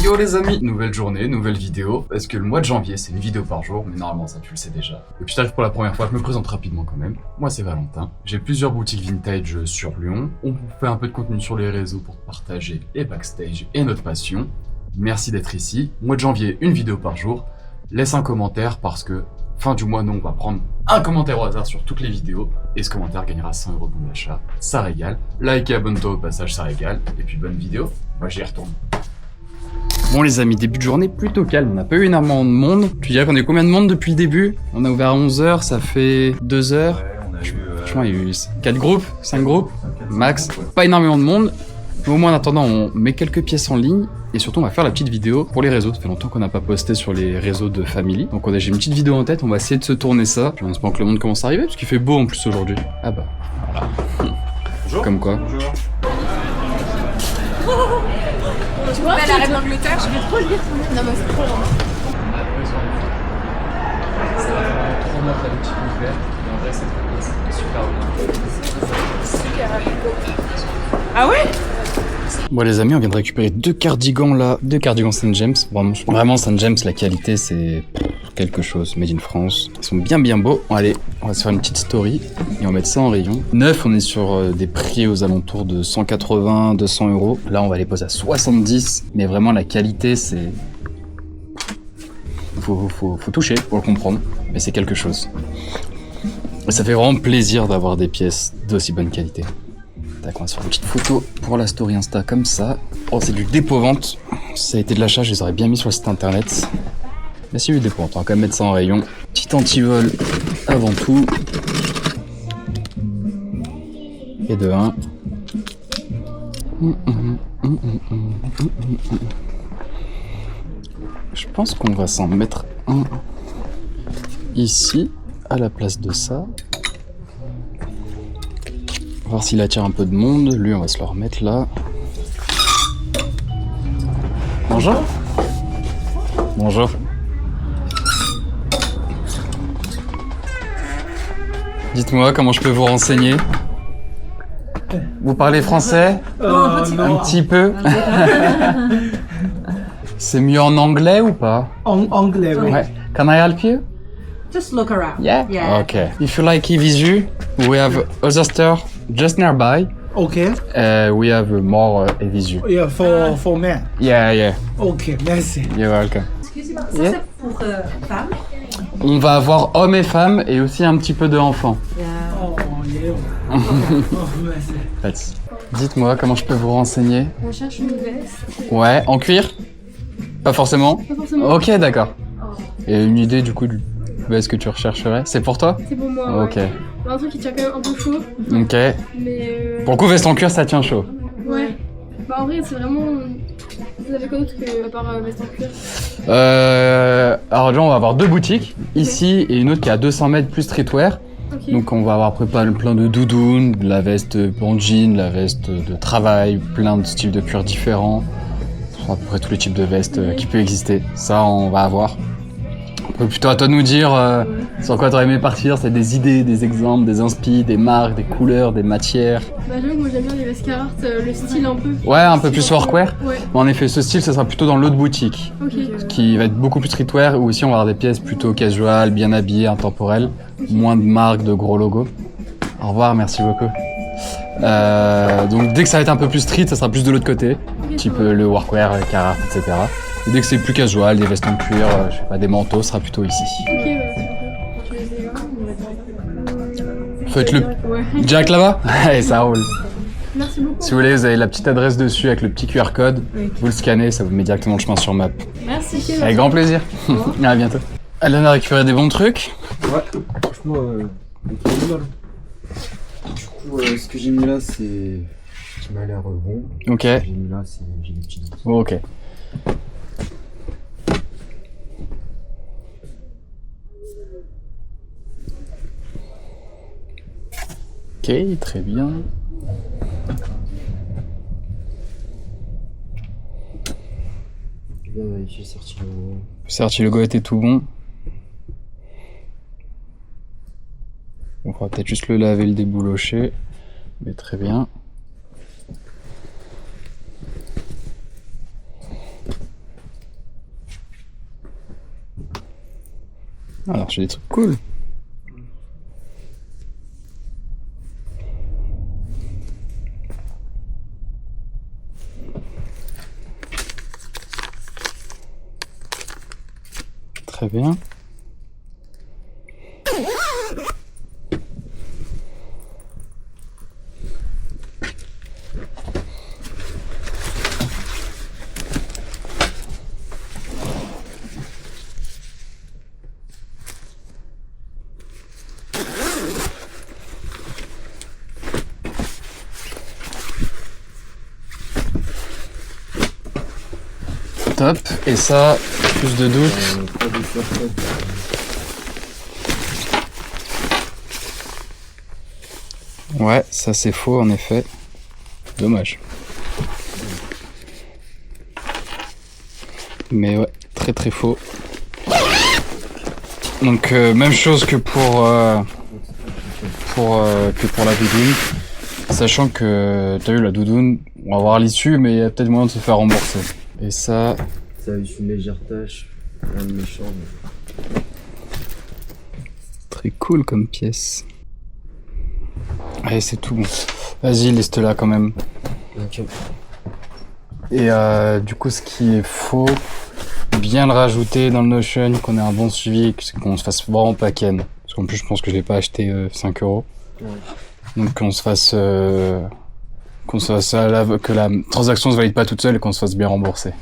Yo les amis, nouvelle journée, nouvelle vidéo. Parce que le mois de janvier c'est une vidéo par jour, mais normalement ça tu le sais déjà. Et puis j'arrive pour la première fois, je me présente rapidement quand même. Moi c'est Valentin, j'ai plusieurs boutiques vintage sur Lyon. On fait un peu de contenu sur les réseaux pour partager les backstage et notre passion. Merci d'être ici. Mois de janvier, une vidéo par jour. Laisse un commentaire parce que fin du mois, nous on va prendre un commentaire au hasard sur toutes les vidéos. Et ce commentaire gagnera 100 € de bon d'achat. Ça régale. Like et abonne-toi au passage, ça régale. Et puis bonne vidéo, moi j'y retourne. Bon les amis, début de journée plutôt calme, on n'a pas eu énormément de monde. Tu dirais qu'on a eu combien de monde depuis le début? On a ouvert à 11 h, ça fait 2 heures. Ouais, on a eu... Franchement, il y a eu 4 groupes, 5 groupes, max. Pas énormément de monde. Mais au moins en attendant, on met quelques pièces en ligne. Et surtout, on va faire la petite vidéo pour les réseaux. Ça fait longtemps qu'on n'a pas posté sur les réseaux de Family. Donc j'ai une petite vidéo en tête, on va essayer de se tourner ça. En espérant que le monde commence à arriver, parce qu'il fait beau en plus aujourd'hui. Ah bah, voilà. Bonjour. Comme quoi. Bonjour. Tu vois, la reine d'Angleterre, je vais trop le dire. Non, mais c'est trop long. On a besoin de ça va faire 3 mois que la boutique est ouverte. Et en vrai, c'est super bien. Ah ouais? Bon les amis, on vient de récupérer 2 cardigans là, 2 cardigans St. James. Vraiment St. James, la qualité c'est quelque chose, made in France. Ils sont bien beaux. Allez, on va se faire une petite story et on va mettre ça en rayon. Neuf, on est sur des prix aux alentours de 180, 200 €. Là on va les poser à 70, mais vraiment la qualité c'est... Faut toucher pour le comprendre, mais c'est quelque chose. Et ça fait vraiment plaisir d'avoir des pièces d'aussi bonne qualité. Tac, on va se faire une petite photo pour la story Insta comme ça. Oh, c'est du dépôt-vente. Si ça a été de l'achat, je les aurais bien mis sur le site internet. Mais c'est du dépôt-vente, on va quand même mettre ça en rayon. Petit anti-vol avant tout. Et de 1. Je pense qu'on va s'en mettre un ici, à la place de ça. Voir s'il attire un peu de monde. Lui, on va se le remettre là. Bonjour. Bonjour. Dites-moi comment je peux vous renseigner. Vous parlez français? Un petit peu. C'est mieux en anglais ou pas? En anglais, oui. Ouais. Can I help you? Just look around. Yeah? Okay. If you like Evisu, we have other store just nearby. Okay. We have more Evisu. Yeah, for men. Yeah. Okay, merci. You're welcome. Excusez-moi, ça Yeah. c'est pour femmes. On va avoir hommes et femmes et aussi un petit peu de enfants. Oh, yeah. Oh, merci. Dites-moi comment je peux vous renseigner. On cherche une veste. Ouais, en cuir? Pas forcément? Pas forcément. Ok, d'accord. Et une idée du coup de ce que tu rechercherais? C'est pour toi? C'est pour moi. Ok. Ouais. Un truc qui tient quand même un peu chaud. Ok. Mais. Pour le coup, veste en cuir, ça tient chaud. Ouais. Bah en vrai, c'est vraiment. Vous avez quoi d'autre que à part veste en cuir? Alors déjà, on va avoir 2 boutiques. Ici et une autre qui est à 200 mètres plus streetwear. Ok. Donc on va avoir après plein de doudounes, de la veste en jean, la veste de travail, plein de styles de cuir différents. À peu près tous les types de vestes qui peuvent exister. Ça, on va avoir. Plutôt à toi de nous dire sur quoi t'aurais aimé partir. C'est des idées, des exemples, des inspi, des marques, des couleurs, des matières. Bah j'avoue que moi j'aime bien les vestes Carhartt, le style un peu. Ouais, un peu plus workwear. Ouais. Mais en effet, ce style, ça sera plutôt dans l'autre boutique, Ok. qui va être beaucoup plus streetwear, où aussi on va avoir des pièces plutôt casual, bien habillées, intemporelles, moins de marques, de gros logos. Au revoir, merci beaucoup. Donc dès que ça va être un peu plus street, ça sera plus de l'autre côté, type le workwear, Carhartt, etc. Et dès que c'est plus casual, des vestes en cuir, je sais pas, des manteaux, ce sera plutôt ici. Ok, bah c'est un peu. Tu les as. Faites le Ouais. direct là-bas. Allez, ça roule. Merci beaucoup. Si vous voulez, vous avez la petite adresse dessus avec le petit QR code. Vous le scannez, ça vous met directement le chemin sur map. Merci. Avec grand plaisir. À bientôt. Allez, on a récupéré des bons trucs. Ouais, franchement, c'est pas mal. Du coup, ce que j'ai mis là, c'est... qui m'a l'air bon. Ok. Ce que j'ai mis là, c'est... j'ai des petits notes. Oh, ok. Ok, très bien. Bien vérifier, sorti le logo. Certi logo était tout bon. On fera peut-être juste le laver, le déboulocher. Mais très bien. Alors j'ai des trucs cool. Très bien. Top. Et ça, plus de doute. Pas de flashback. Ouais, ça c'est faux en effet. Dommage. Mais ouais, très très faux. Donc même chose que pour la doudoune. Sachant que t'as eu la doudoune, on va voir l'issue, mais il y a peut-être moyen de se faire rembourser. Et ça... Ça a eu une légère tache, rien de méchant. Mais... Très cool comme pièce. Allez, c'est tout bon. Vas-y, laisse-te là quand même. Ok. Et du coup, ce qui est faux, bien le rajouter dans le Notion, qu'on ait un bon suivi, qu'on se fasse vraiment pas ken. Parce qu'en plus, je pense que je l'ai pas acheté 5 €. Ouais. Donc qu'on se fasse que la transaction se valide pas toute seule et qu'on se fasse bien rembourser.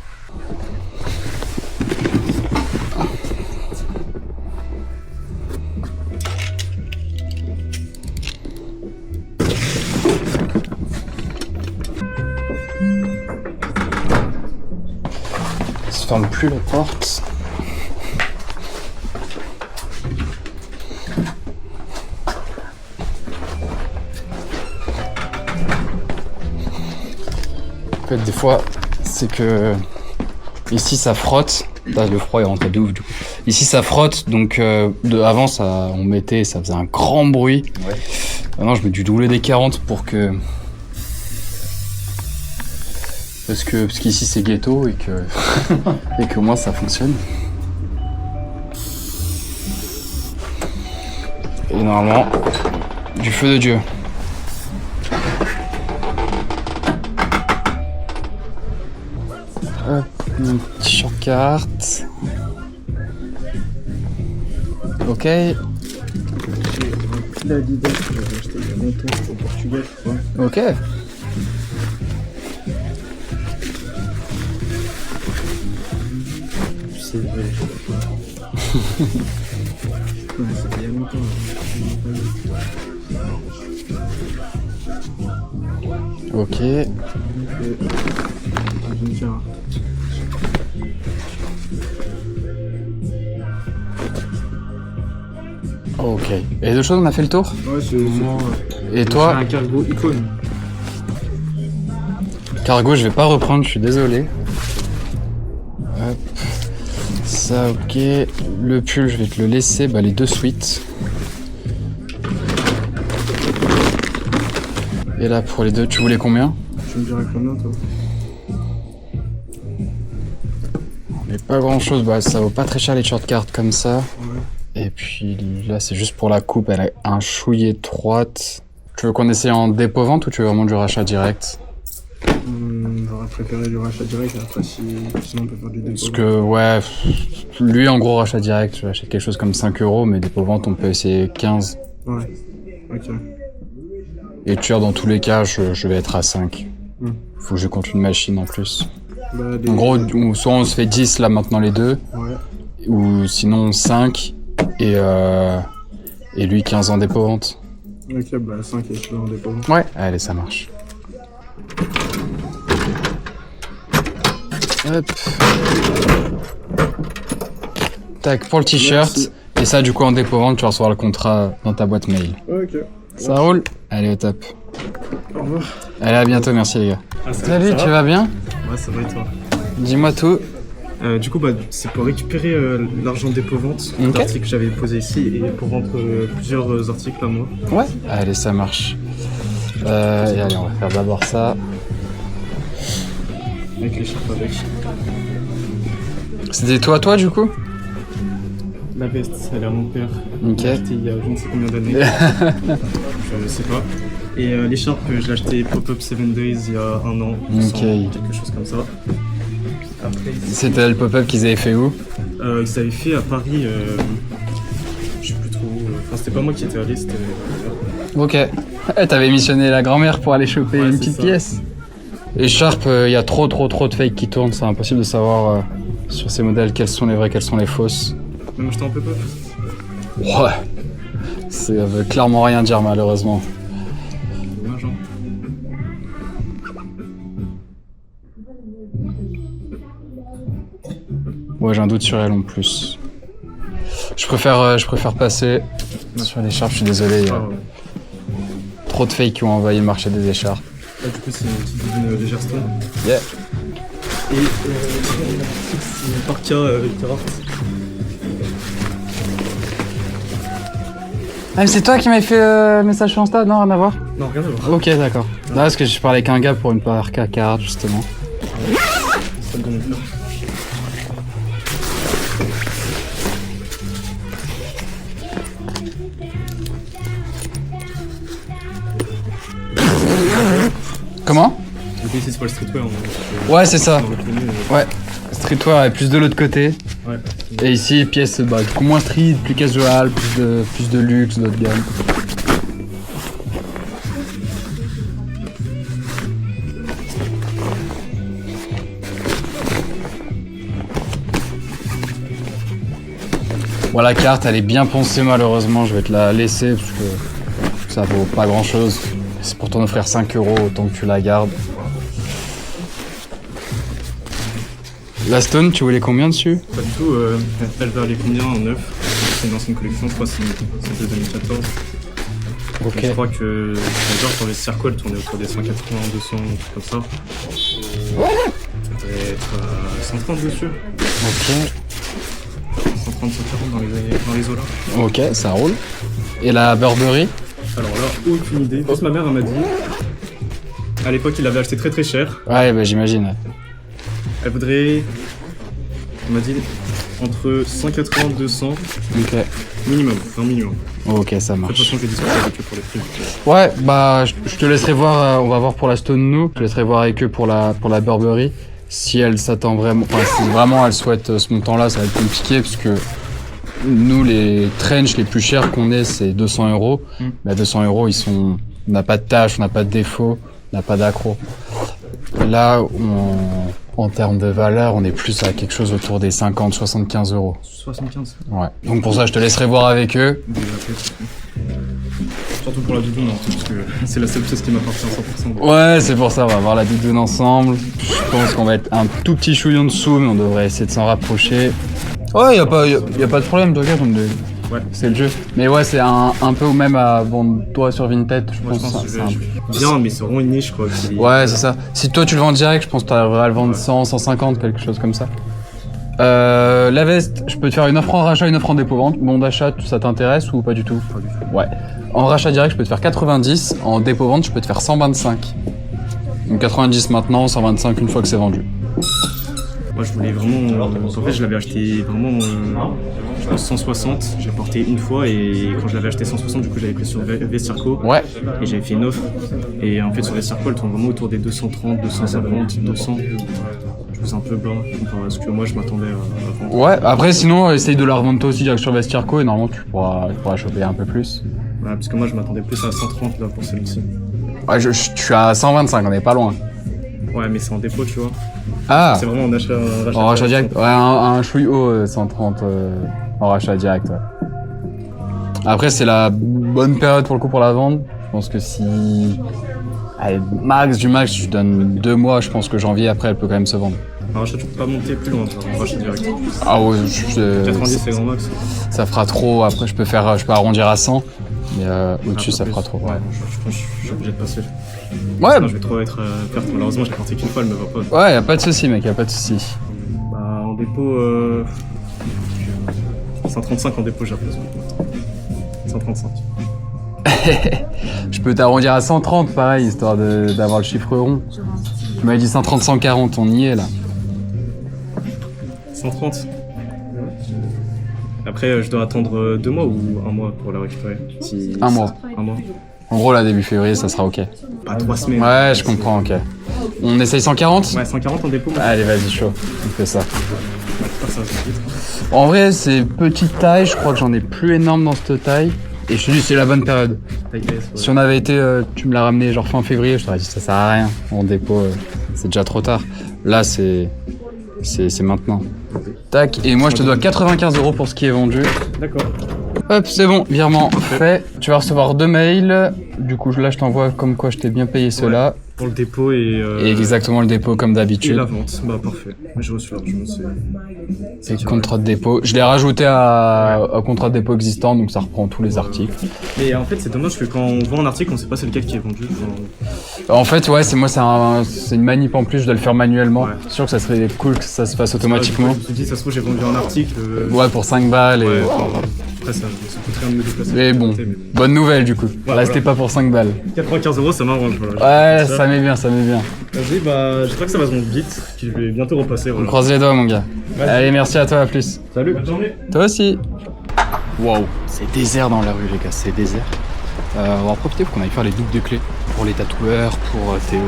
Se ferme plus la porte. En fait, des fois, c'est que ici ça frotte. Là, le froid est rentré de ouf du coup. Ici ça frotte, donc avant ça, on mettait, ça faisait un grand bruit. Ouais. Maintenant, je mets du WD-40 pour que. Parce qu'ici c'est ghetto et que et que moi ça fonctionne. Et normalement, du feu de Dieu. Hop, une petite shortcarte. Ok. La Adidas que j'avais acheté il y a longtemps au Portugal, tu vois. Ok. C'est vrai, je sais pas. Ouais, c'était il y a longtemps. Ok. Ok. Et deux choses, on a fait le tour? Ouais, c'est vraiment. Et toi? Un cargo icône. Cargo, je vais pas reprendre, je suis désolé. Hop. Ça, ok. Le pull, je vais te le laisser. Bah, les deux suites. Et là, pour les deux, tu voulais combien? Tu me dirais combien, toi? Mais pas grand chose, bah, ça vaut pas très cher les shortcards comme ça. Ouais. Et puis là, c'est juste pour la coupe, elle a un chouille étroite. Tu veux qu'on essaye en dépôt-vente ou tu veux vraiment du rachat direct? J'aurais préféré du rachat direct, après sinon on peut faire du dépôt. Parce que, ouais, lui en gros rachat direct, je vais acheter quelque chose comme 5 €, mais dépôt-vente, on peut essayer 15. Ouais, ok. Et tueur, dans tous les cas, je vais être à 5. Faut que je compte une machine en plus. Bah, En gros, soit on se fait 10 là maintenant les deux, Ouais. ou sinon 5, et lui 15 en dépôt-vente. Ok, bah 5 et je fais en dépôt. Ouais, allez, ça marche. Hop. Tac, pour le t-shirt. Merci. Et ça, du coup, en dépôt-vente, tu vas recevoir le contrat dans ta boîte mail. Ok. Ça roule? Allez, au top. Au revoir. Allez, à bientôt, merci les gars. Salut, tu vas bien? Ouais, ça va et toi? Dis-moi tout. Du coup, bah, c'est pour récupérer l'argent dépôt-vente, Ok. l'article que j'avais posé ici, et pour vendre plusieurs articles à moi. Ouais. Allez, ça marche. Et allez, on va faire d'abord ça. Avec l'écharpe avec. C'était toi, du coup? La veste, elle est à mon père. Ok. Je l'ai acheté il y a je ne sais combien d'années. Je sais pas. Et l'écharpe, je l'ai acheté Pop-Up 7 Days il y a un an. Ok. Quelque chose comme ça. Après, C'était le pop-up qu'ils avaient fait où? ils avaient fait à Paris, je sais plus trop où. Enfin, c'était pas moi qui étais allé, c'était. Ok. Eh, t'avais missionné la grand-mère pour aller choper Ouais, une c'est petite ça. pièce. Et Sharp, il y a trop de fakes qui tournent, c'est impossible de savoir sur ces modèles quels sont les vrais, quels sont les fausses. Même acheté un Pop-Up. Ouais. Ça veut clairement rien dire malheureusement. Dommage, hein. Ouais, j'ai un doute sur elle en plus. Je préfère passer sur l'écharpe, je suis désolé. Il y a Ah, ouais. trop de fakes qui ont envahi le marché des écharpes. Là, du coup, c'est une petite divine légère stone. Yeah. Et c'est une parka Carhartt. Ah mais c'est toi qui m'avais fait le message sur Insta? Non, rien à voir? Non, rien à voir. Ok, d'accord. Non, parce que je parlais avec un gars pour une parka Carhartt justement. C'est pas de mon frère. Comment? Du coup, ici, c'est pas le streetwear. Ouais, c'est ça. On l'a connu, Ouais. Streetwear est plus de l'autre côté. ouais. Et ici, pièces bah, du coup moins street, plus casual, plus de luxe, d'autres gamme. Bon, la carte, elle est bien poncée malheureusement, je vais te la laisser parce que ça vaut pas grand chose. C'est pour t'en offrir 5 €, autant que tu la gardes. La stone, tu voulais combien dessus? Pas du tout, elle va aller combien en neuf? C'est une ancienne collection, je crois que c'est de 2014. Ok. Je crois que genre sur les circles, elle tournait autour des 180, 200, un truc comme ça. Ça devrait être 130 dessus. Ok. 130, 140 dans les eaux là. Ok, ça roule. Et la Burberry? Alors là, aucune idée. Juste ma mère elle m'a dit. À l'époque, il l'avait acheté très très cher. Ouais, bah j'imagine. Elle voudrait. Elle m'a dit entre 180 et 200 Ok. minimum, un minimum. Ok, ça De toute marche. façon, je vais discuter avec eux pour les prix. Ouais, bah je te laisserai voir, on va voir pour la Stone nous. Je te laisserai voir avec eux pour la Burberry. Si elle s'attend vraiment, enfin si vraiment elle souhaite ce montant-là, ça va être compliqué parce que nous les trench les plus chers qu'on ait c'est 200 €. Mais à 200 €, on n'a pas de tâches, on n'a pas de défauts, on n'a pas d'accro. Là, en termes de valeur, on est plus à quelque chose autour des 50-75 €. 75. Ouais. Donc pour ça, je te laisserai voir avec eux. Surtout pour la doudoune, parce que c'est la seule pièce qui m'appartient à 100%. Ouais, c'est pour ça, on va voir la doudoune ensemble. Je pense qu'on va être un tout petit chouillon dessous, mais on devrait essayer de s'en rapprocher. Ouais, y a pas de problème, toi, regarde, Ouais. c'est le jeu. Mais ouais, c'est un peu au même à vendre toi sur Vinted, je Moi, pense. je pense que c'est un- bien, mais c'est vraiment une niche, quoi. Ouais, c'est ça. Si toi tu le vends direct, je pense que tu arriveras à le vendre 100, 150, quelque chose comme ça. La veste, je peux te faire une offre en rachat, une offre en dépôt-vente. Bon d'achat, ça t'intéresse ou pas du tout? Pas du tout. Ouais. En rachat direct, je peux te faire 90. En dépôt-vente, je peux te faire 125. Donc 90 maintenant, 125 une fois que c'est vendu. Moi, je voulais vraiment. En fait, je l'avais acheté vraiment. Je pense 160. J'ai porté une fois et quand je l'avais acheté 160, du coup, j'avais pris sur Vestiarco. Ouais. Et j'avais fait une offre. Et en fait, sur Vestiarco, elle tourne vraiment autour des 230, 250, 200. Je trouve ça un peu bas comparé à ce que moi, je m'attendais à vendre. Ouais, après sinon, essaye de la revendre toi aussi direct sur Vestiarco et normalement tu pourras choper un peu plus. Ouais, parce que moi, je m'attendais plus à 130 là pour celle-ci. Ouais, je suis à 125, on est pas loin. Ouais, mais c'est en dépôt, tu vois. Ah, C'est vraiment un achat. en rachat direct? Ouais, un chouille haut, 130 en rachat direct, ouais. Après, c'est la bonne période pour le coup pour la vendre. Je pense que si... Allez, max du max, je donne 2 mois, je pense que janvier, après, elle peut quand même se vendre. Un rachat, tu peux pas monter plus loin, genre, un rachat direct. Ah ouais, 90, c'est grand max. ça fera trop, après je peux arrondir à 100, mais au-dessus ça Un peu fera plus. trop. Ouais, je pense que je suis obligé de passer. Ouais, Sinon, je vais trop être perte. Malheureusement, je l'ai porté qu'une fois, elle me va pas. ouais, y a pas de souci mec, y a pas de souci. Bah, en dépôt, 135 en dépôt, j'ai l'impression. 135. Je peux t'arrondir à 130 pareil, histoire d'avoir le chiffre rond. Tu m'avais dit 130, 140, on y est là. 130. Après, je dois attendre 2 mois ou 1 mois pour la récupérer. Si... Un mois. 1 mois. En gros, là, début février, ça sera ok. Pas 3 semaines. Ouais, je comprends, ok. On essaye 140 ? Ouais, 140 en dépôt. Allez, vas-y, chaud. On fait ça. Pas ça, c'est vite. En vrai, c'est petite taille. Je crois que j'en ai plus énorme dans cette taille. Et je te dis, c'est la bonne période. Taille PS, ouais. Si on avait été, tu me l'as ramené genre fin février, je t'aurais dit ça sert à rien. En dépôt, c'est déjà trop tard. Là, c'est maintenant. Tac, et moi je te dois 95 € pour ce qui est vendu. D'accord. Hop, c'est bon, virement fait. Tu vas recevoir 2 mails. Du coup, là, je t'envoie comme quoi je t'ai bien payé ceux-là. Pour le dépôt et exactement le dépôt comme et d'habitude. la vente. Bah parfait. J'ai reçu l'argent, C'est le contrat de dépôt. Je l'ai rajouté à contrat de dépôt existant, donc ça reprend tous les articles. Mais en fait, c'est dommage que quand on voit un article, on sait pas c'est lequel qui est vendu. En fait, ouais, c'est une manip en plus, je dois le faire manuellement. Ouais. C'est sûr que ça serait cool que ça se fasse automatiquement. Je me suis dit, ça se trouve, j'ai vendu un article. Ouais, pour 5 balles. Ouais, Et... après, ça coûte rien de me déplacer. Mais bon, bonne nouvelle du coup. Là, c'était pas pour 5 balles. 95 €, ça m'arrange. Voilà. Ouais, ça met bien, ça met bien. Vas-y, bah, j'espère que ça va se vendre vite, que je vais bientôt repasser. On Voilà. croise les doigts, mon gars. Allez, merci à toi, à plus. Salut, bonne journée. Toi aussi. Waouh, c'est désert dans la rue, les gars, c'est désert. On va en profiter pour qu'on aille faire les doubles de clés pour les tatoueurs, pour Théo,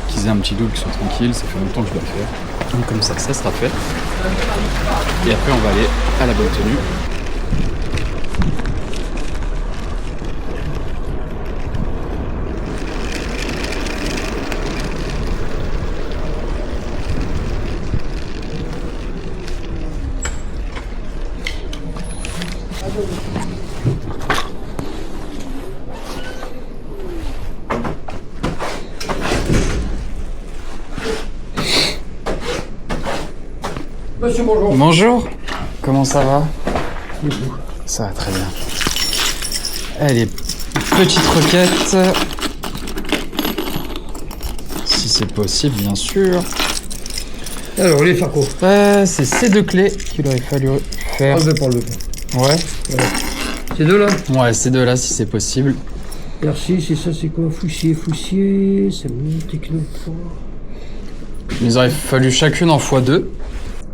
qu'ils aient un petit double qui soit tranquille. Ça fait longtemps que je dois le faire. Donc, comme ça sera fait. Et après, on va aller à la bonne tenue. Monsieur, bonjour. Bonjour, comment ça va? Ça va très bien. Allez, petite requête. Si c'est possible, bien sûr. Alors, les faco. C'est ces 2 clés qu'il aurait fallu faire. Enlevez pas le pas. Ouais. Ces deux là. Ouais, ces 2 là, si c'est possible. Merci, c'est ça, c'est quoi? Foussier, c'est mon technoport. Il aurait fallu chacune en x2.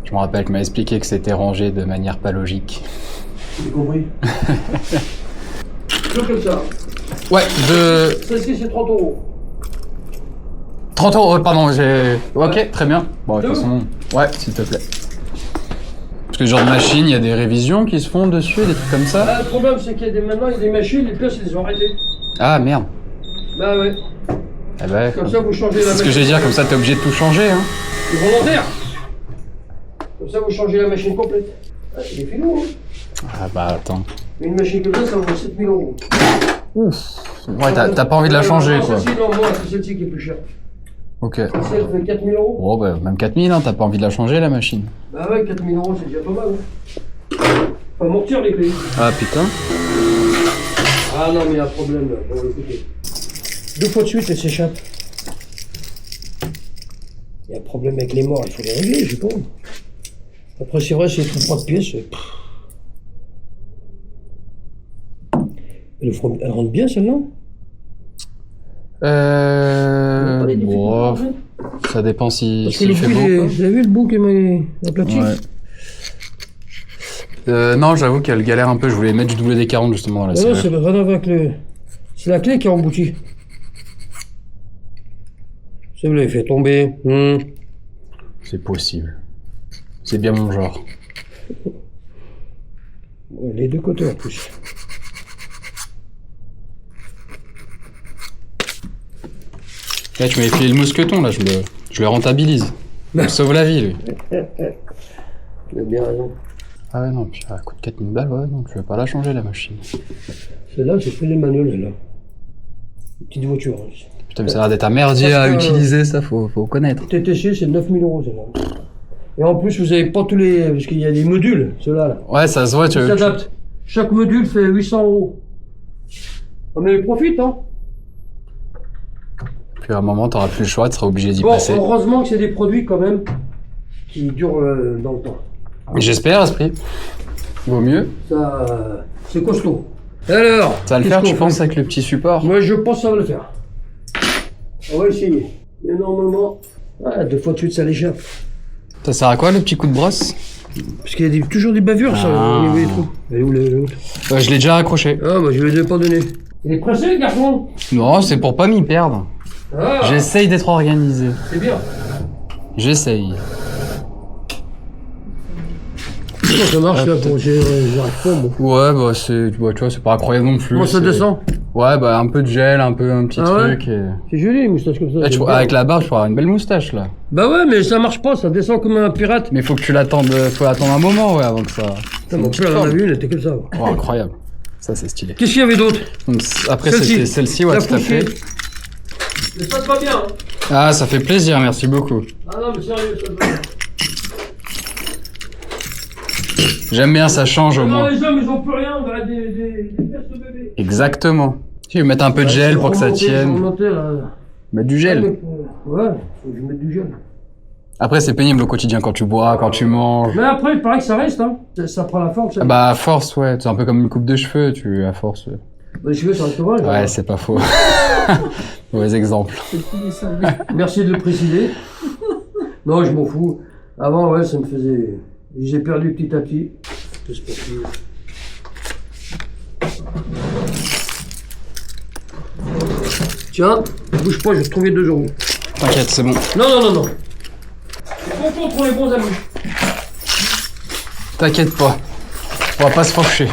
Je me rappelle qu'il m'a expliqué que c'était rangé de manière pas logique. J'ai compris. Deux comme ça. Ouais, de... Celle-ci, c'est 30 €. 30 €, pardon, j'ai... Ok, très bien. Bon, de toute façon... Ouais, s'il te plaît. Parce que ce genre de machine, il y a des révisions qui se font dessus, des trucs comme ça. Ah, le problème, c'est qu'il y a maintenant, il y a des machines, les pièces, ils les ont arrêtées. Ah, merde. Bah ouais. Eh ben, Comme ça, vous changez la c'est machine. ce que j'allais dire, comme ça t'es obligé de tout changer, hein. C'est volontaire. Comme ça, vous changez la machine complète. Ah, c'est des filous, hein. Ah bah, attends. Mais une machine comme ça vaut 7 000 €. Ouais, t'as pas envie de la changer, quoi. Celle-ci, non, moi, c'est celle-ci qui est plus chère. Ok. Celle-ci, elle fait 4 000 €. Bon, bah, même 4000, hein, t'as pas envie de la changer, la machine. Bah ouais, 4 000 €, c'est déjà pas mal, hein. Pas mentir, les clés. Ah, putain. Ah non, mais il y a un problème, là. Bon, écoutez. 2 fois de suite, elle s'échappe. Il y a un problème avec les morts, il faut les régler, je pense. Après, c'est vrai, si elle trouve pas de pièces... Elle rentre bien, celle-là? Bon, ça dépend si Parce que le fait bout, beau. vous avez vu le bout qui m'a aplati? Ouais. Non, j'avoue qu'elle galère un peu, je voulais mettre du WD-40 justement dans la Non, serrure. c'est rien avec le... C'est la clé qui a embouti. Ça, vous l'avez fait tomber. C'est possible. C'est bien mon genre. Ouais, les deux côtés en plus. Là, tu m'avais filé le mousqueton, là, je le rentabilise. Il me sauve la vie, lui. Tu as bien raison. Ah ouais, non, puis elle coûte 4000 balles, ouais, non, tu veux pas la changer, la machine. Celle-là, c'est fait les manuels, celle-là. Une petite voiture. Hein. Putain, mais ça a l'air d'être un merdier à utiliser, ça, faut connaître. TTC, c'est 9 000 € celle-là. Et en plus, vous avez pas tous les... Parce qu'il y a des modules, ceux-là. Là. Ouais, ça se voit, tu Ils s'adaptent. Chaque module fait 800 €. On mais profite, hein. Puis à un moment, t'auras plus le choix, tu seras obligé d'y Bon, passer. heureusement que c'est des produits, quand même, qui durent dans le temps. J'espère, Esprit. Vaut mieux. Ça, c'est costaud. Alors, Ça va le faire, tu penses, avec le petit support? Moi, je pense que ça va le faire. On va essayer. Mais normalement, 2 fois de suite, ça l'échappe. Ça sert à quoi, le petit coup de brosse? Parce qu'il y a toujours des bavures, ça, au niveau des trous. Elle est où l'autre? Je l'ai déjà accroché. Ah, bah je lui ai pas donné. Il est pressé, le garçon? Non, c'est pour pas m'y perdre. Ah, J'essaye d'être organisé. c'est bien. J'essaye. Comment ça marche là pour j'arrive pas, moi. Ouais, bah c'est, tu vois, c'est pas incroyable non plus. Comment ça c'est- descend? Ouais, bah un peu de gel, un petit Ah ouais truc. Et... C'est joli, une moustache comme ça. Là, j'aime bien. avec la barbe, je pourrais avoir une belle moustache là. Bah ouais, mais ça marche pas, ça descend comme un pirate. Mais faut que tu l'attendes, faut attendre un moment, ouais, avant que ça. Putain, mon père en a vu une, elle était comme ça. Oh, incroyable. Ça, c'est stylé. Qu'est-ce qu'il y avait d'autre? Donc, après, Celle-ci. c'était celle-ci, ouais, La tout à couchée. fait. Mais ça te va bien, hein? Ah, ça fait plaisir, merci beaucoup. Ah non, mais sérieux, ça te va bien. J'aime bien, ça change au Non, moins. les hommes, ils ont plus rien, on a des fesses de bébé. Exactement. Tu veux mettre un peu de gel pour que ça tienne. Mettre du gel. Ouais, faut que je mette du gel. Après, c'est pénible au quotidien quand tu bois, quand tu manges. Mais après, il paraît que ça reste, hein. Ça prend la forme, ça. Ah bah, à force, ouais. C'est un peu comme une coupe de cheveux, à force. Les cheveux, ça reste vrai. Ouais, c'est pas faux. Mauvais exemple. Merci de le préciser. Non, je m'en fous. Avant, ouais, ça me faisait... J'ai perdu petit à petit. C'est sportif. Tiens, bouge pas, je vais te trouver 2 euros. T'inquiète, c'est bon. Non. On contre les bons amis. T'inquiète pas. On va pas se fâcher.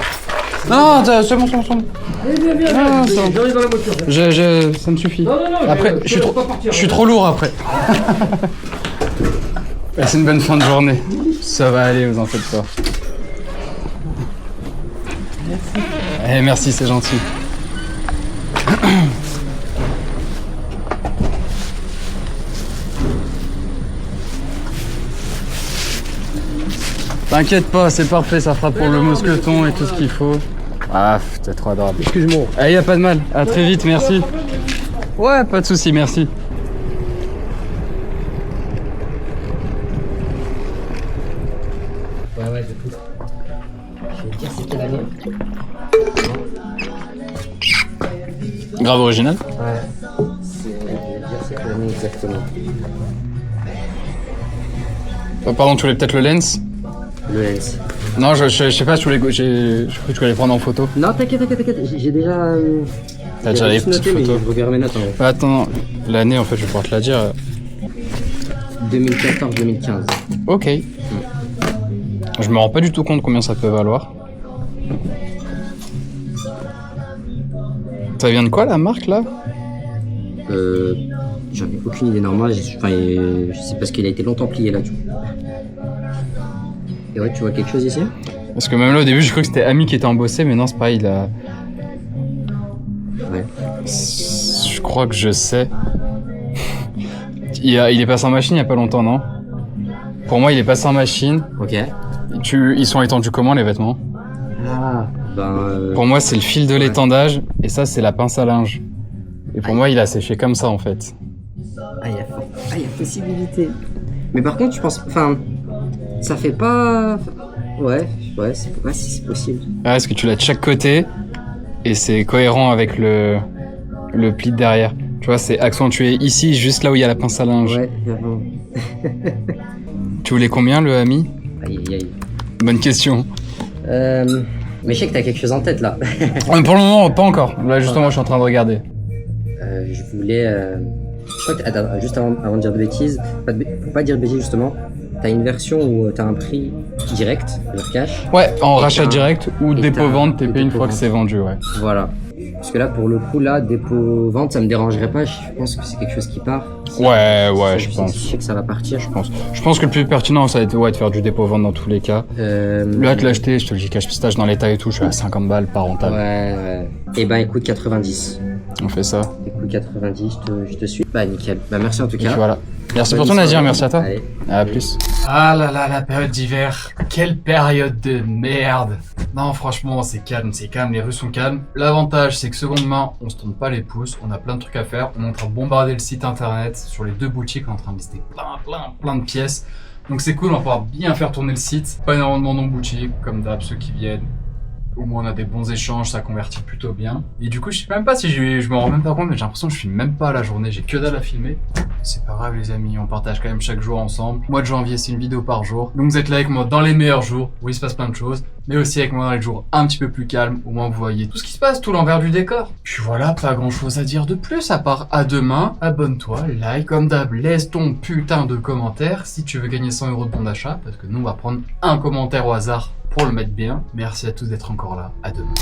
Non, c'est bon. Eh, viens, Ah, ça va. j'arrive dans la voiture. Ça me suffit. Non, Après, je suis trop lourd après. C'est une bonne fin de journée. Ça va aller, vous en faites pas. Merci, c'est gentil. T'inquiète pas, c'est parfait, ça fera pour le mousqueton et tout ce qu'il faut. Ah, t'es trop adorable. Excuse-moi. Y a pas de mal, à très vite, merci. Ouais, pas de soucis, merci. Ouais, de tout. Je vais dire c'est quelle année. Grave original. Ouais. Je vais dire c'est quelle année exactement. Pardon, tu voulais peut-être le lens? Le lens. Non, je sais pas, je crois que tu voulais prendre en photo. Non, t'inquiète, j'ai déjà. T'as déjà les juste petites noté, mais photos. je regarde mes notes en vrai. Attends, l'année en fait, je vais pouvoir te la dire. 2014-2015. Ok. Je me rends pas du tout compte combien ça peut valoir. Ça vient de quoi la marque là? J'en ai aucune idée normale. Enfin, je sais parce qu'il a été longtemps plié là, tu vois. Et ouais, tu vois quelque chose ici? Parce que même là au début, je crois que c'était Ami qui était embossé, mais non, c'est pareil, il a. Ouais. Je crois que je sais. Il est passé en machine il y a pas longtemps, non? Pour moi, il est passé en machine. Ok. Ils sont étendus comment les vêtements? Ah, ben. Pour moi, c'est le fil de l'étendage et ça, c'est la pince à linge. Et pour moi, il a séché comme ça en fait. Ah, il y a possibilité. Mais par contre, je pense. Enfin. Ça fait pas. Ouais, c'est possible. Ah, est-ce que tu l'as de chaque côté et c'est cohérent avec le pli de derrière. Tu vois, c'est accentué ici, juste là où il y a la pince à linge. Ouais, vraiment. Tu voulais combien le Ami? Aïe, aïe, aïe. Bonne question. Mais je sais que t'as quelque chose en tête là. Pour le moment, pas encore. Là, justement, je suis en train de regarder. Je voulais. Je crois que. Attends, juste avant de dire de bêtises, pour pas dire de bêtises justement, t'as une version où t'as un prix direct, genre cash. Ouais, en rachat t'as- direct ou et dépôt-vente, t'as- t'es payé une fois que dépôt-vente. c'est vendu, ouais. Voilà. Parce que là, pour le coup, là, dépôt-vente, ça me dérangerait pas. Je pense que c'est quelque chose qui part. Ouais, Je je pense. sais que ça va partir. Je pense que le plus pertinent, ça va être de faire du dépôt-vente dans tous les cas. Là, te l'acheter, je te le dis, cache pistage dans l'état et tout, je suis à 50 balles, pas rentable. Ouais. Et ben, écoute, 90. On fait ça. Écoute, 90, je te suis. Bah, nickel. Bah, merci en tout Et puis cas. voilà. Merci pour Bonne ton Nadir, soirée. merci à toi. Allez. À plus. Ah là là, la période d'hiver. Quelle période de merde. Non, franchement, c'est calme, les rues sont calmes. L'avantage, c'est que seconde main, on se tourne pas les pouces, on a plein de trucs à faire. On est en train de bombarder le site internet sur les 2 boutiques, on est en train de lister plein de pièces. Donc c'est cool, on va pouvoir bien faire tourner le site. Pas énormément de boutiques, comme d'hab, ceux qui viennent. Au moins on a des bons échanges, ça convertit plutôt bien. Et du coup, je sais même pas si je me rends même pas compte, mais j'ai l'impression que je filme même pas la journée, j'ai que dalle à filmer. c'est pas grave les amis, on partage quand même chaque jour ensemble. Mois de janvier, c'est une vidéo par jour. Donc vous êtes là avec moi dans les meilleurs jours, où il se passe plein de choses, mais aussi avec moi dans les jours un petit peu plus calmes, au moins vous voyez tout ce qui se passe, tout l'envers du décor. Puis voilà, pas grand chose à dire de plus, à part à demain, abonne-toi, like, comme d'hab, laisse ton putain de commentaire si tu veux gagner 100 € de bon d'achat, parce que nous on va prendre un commentaire au hasard pour le mettre bien. Merci à tous d'être encore là, à demain.